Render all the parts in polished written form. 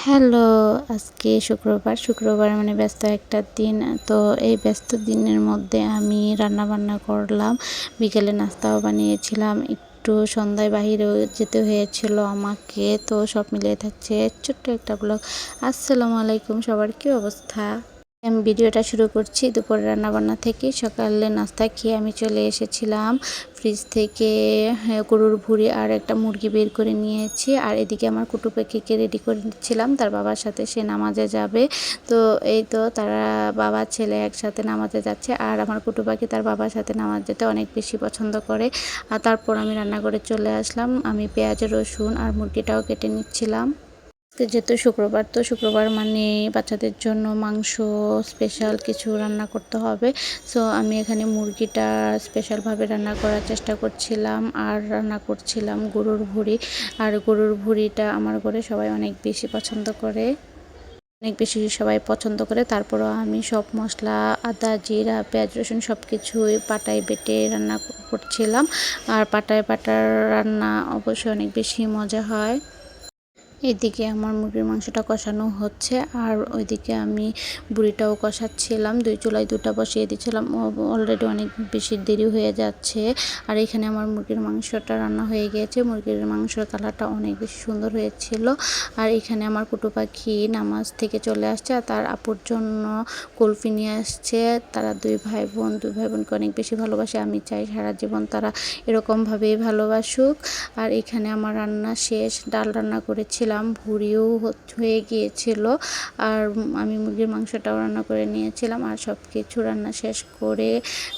Hello, আজকে শুক্রবার মানে ব্যস্ত একটা দিন। তো এই ব্যস্ত দিনের মধ্যে আমি রান্নাবান্না করলাম। বিকেলে নাস্তাও বানিয়েছিলাম। একটু সন্ধ্যায় বাহিরেও যেতে হয়েছিল আমাকে। তো সব মিলিয়ে থাকছে ছোট্ট একটা ব্লগ। আসসালামু আলাইকুম, সবার কি অবস্থা? আমি ভিডিওটা শুরু করছি দুপুরে রান্নাবান্না থেকে। সকালে নাস্তা খেয়ে আমি চলে এসেছিলাম ফ্রিজ থেকে গরুর ভুঁড়ি আর একটা মুরগি বের করে নিয়েছি। আর এদিকে আমার কুটু পাখিকে রেডি করে নিচ্ছিলাম, তার বাবার সাথে সে নামাজে যাবে। তো এই তো তারা বাবা ছেলে একসাথে নামাজে যাচ্ছে। আর আমার কুটু পাখি তার বাবার সাথে নামাজ যেতে অনেক বেশি পছন্দ করে। আর তারপর আমি রান্নাঘরে চলে আসলাম। আমি পেঁয়াজ রসুন আর মুরগিটাও কেটে নিচ্ছিলাম। যেহেতু শুক্রবার, তো শুক্রবার মানে বাচ্চাদের জন্য মাংস স্পেশাল কিছু রান্না করতে হবে। সো আমি এখানে মুরগিটা স্পেশালভাবে রান্না করার চেষ্টা করছিলাম আর রান্না করছিলাম গরুর ভুঁড়ি। আর গরুর ভুঁড়িটা আমার ঘরে সবাই অনেক বেশি পছন্দ করে, সবাই পছন্দ করে। তারপরও আমি সব মশলা আদা জিরা পেঁয়াজ রসুন সব কিছুই পাটায় বেটে রান্না করছিলাম। আর পাটায় বাটার রান্না অবশ্যই অনেক বেশি মজা হয়। এদিকে আমার মুরগির মাংসটা কষানো হচ্ছে আর ওইদিকে আমি বুড়িটাও কষাচ্ছিলাম। দুই চুলায় দুটা বসিয়ে দিয়েছিলাম, অলরেডি অনেক বেশি দেরি হয়ে যাচ্ছে। আর এখানে আমার মুরগির মাংসটা রান্না হয়ে গিয়েছে। মুরগির মাংসের কালারটা অনেক বেশি সুন্দর হয়েছিল। আর এখানে আমার কুটু পাখি নামাজ থেকে চলে আসছে আর তার আপুর জন্য কুলফি নিয়ে আসছে। তারা দুই ভাই বোনকে অনেক বেশি ভালোবাসে। আমি চাই সারা জীবন তারা এরকমভাবেই ভালোবাসুক। আর এখানে আমার রান্না শেষ, ডাল রান্না করেছিলাম, ভুঁড়িও হয়ে গিয়েছিল। আর আমি মুরগির মাংসটাও রান্না করে নিয়েছিলাম। আর সব কিছু রান্না শেষ করে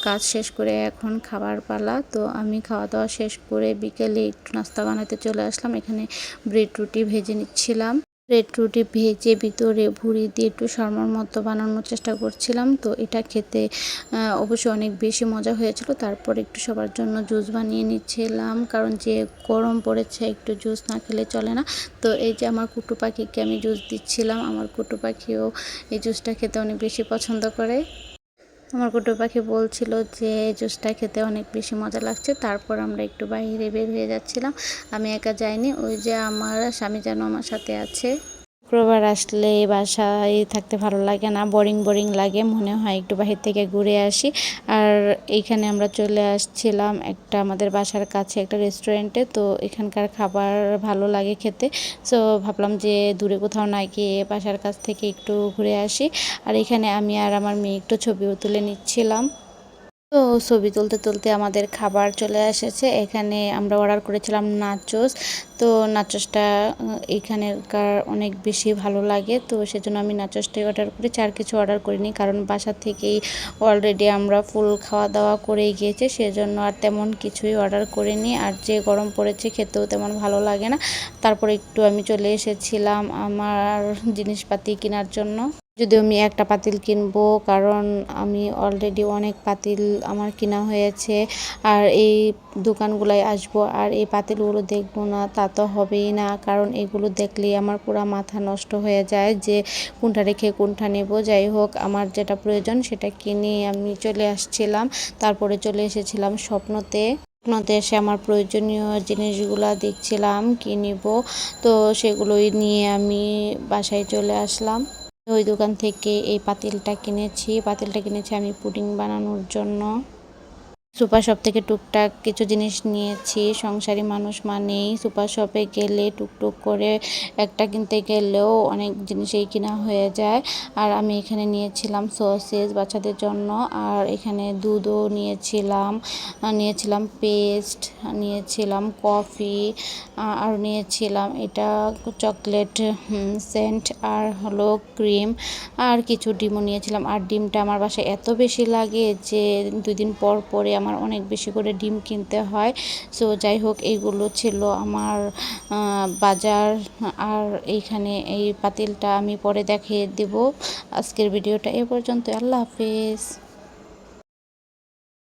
কাজ শেষ করে এখন খাবার পালা। তো আমি খাওয়া দাওয়া শেষ করে বিকেলে একটু নাস্তা বানাতে চলে আসলাম। এখানে ব্রেড রুটি ভেজে নিচ্ছিলাম। ব্রেড রুটি ভেজে ভিতরে ভুঁড়ি দিয়ে একটু শর্মার মতো বানানোর চেষ্টা করছিলাম। তো এটা খেতে অবশ্যই অনেক বেশি মজা হয়েছিল। তারপর একটু সবার জন্য জুস বানিয়ে নিচ্ছিলাম, কারণ যে গরম পড়েছে একটু জুস না খেলে চলে না। তো এই যে আমার কুটু পাখিকে আমি জুস দিচ্ছিলাম। আমার কুটু পাখিও এই জুসটা খেতে অনেক বেশি পছন্দ করে। আমার কুটু পাখি বলছিল যে জুসটা খেতে অনেক বেশি মজা লাগছে। তারপর আমরা একটু বাইরে বের হয়ে যাচ্ছিলাম। আমি একা যাইনি, ওই যে আমার স্বামী যেন আমার সাথে আছে। শুক্রবার আসলে বাসায় থাকতে ভালো লাগে না, বোরিং লাগে, মনে হয় একটু বাহির থেকে ঘুরে আসি। আর এইখানে আমরা চলে আসছিলাম একটা আমাদের বাসার কাছে একটা রেস্টুরেন্টে। তো এখানকার খাবার ভালো লাগে খেতে। সো ভাবলাম যে দূরে কোথাও না গিয়ে বাসার কাছ থেকে একটু ঘুরে আসি। আর এখানে আমি আর আমার মেয়ে একটু ছবিও তুলে নিচ্ছিলাম। তো ছবি তুলতে আমাদের খাবার চলে এসেছে। এখানে আমরা অর্ডার করেছিলাম নাচোস। তো নাচোসটা এখানকার অনেক বেশি ভালো লাগে, তো সেজন্য আমি নাচোসটাই অর্ডার করেছি, আর কিছু অর্ডার করিনি, কারণ বাসা থেকেই অলরেডি আমরা ফুল খাওয়া দাওয়া করেই গিয়েছি, সেজন্য আর তেমন কিছুই অর্ডার করিনি। আর যে গরম পড়েছে খেতেও তেমন ভালো লাগে না। তারপরে একটু আমি চলে এসেছিলাম আমার জিনিসপাতি কেনার জন্য। যদিও আমি একটা পাতিল কিনবো, কারণ আমি অলরেডি অনেক পাতিল আমার কেনা হয়েছে। আর এই দোকানগুলোয় আসবো আর এই পাতিলগুলো দেখবো না তা তো হবেই না, কারণ এগুলো দেখলেই আমার পুরো মাথা নষ্ট হয়ে যায় যে কোনটা রেখে কোনটা নেব। যাই হোক, আমার যেটা প্রয়োজন সেটা কিনে আমি চলে আসছিলাম। তারপরে চলে এসেছিলাম স্বপ্নতে এসে আমার প্রয়োজনীয় জিনিসগুলো দেখছিলাম কি নিব। তো সেগুলোই নিয়ে আমি বাসায় চলে আসলাম। ওই দোকান থেকে এই পাতিলটা কিনেছি আমি পুডিং বানানোর জন্য। সুপার শপ থেকে টুকটাক কিছু জিনিস নিয়েছি। সংসারী মানুষ মানেই সুপার শপে গেলে টুকটুক করে একটা কিনতে গেলেও অনেক জিনিসই কিনা হয়ে যায়। আর আমি এখানে নিয়েছিলাম সসেস বাচ্চাদের জন্য, আর এখানে দুধও নিয়েছিলাম পেস্ট, নিয়েছিলাম কফি, আর নিয়েছিলাম এটা চকলেট সেন্ট, আর হলো ক্রিম, আর কিছু ডিমও নিয়েছিলাম। আর ডিমটা আমার বাসায় এত বেশি লাগে যে 2 দিন পর পরে আমার অনেক বেশি করে ডিম কিনতে হয়। সো যাই হোক, এইগুলো ছিল আমার বাজার। আর এইখানে এই পাতিলটা আমি পরে দেখিয়ে দেব। আজকের ভিডিওটা এ পর্যন্ত। আল্লাহ হাফেজ।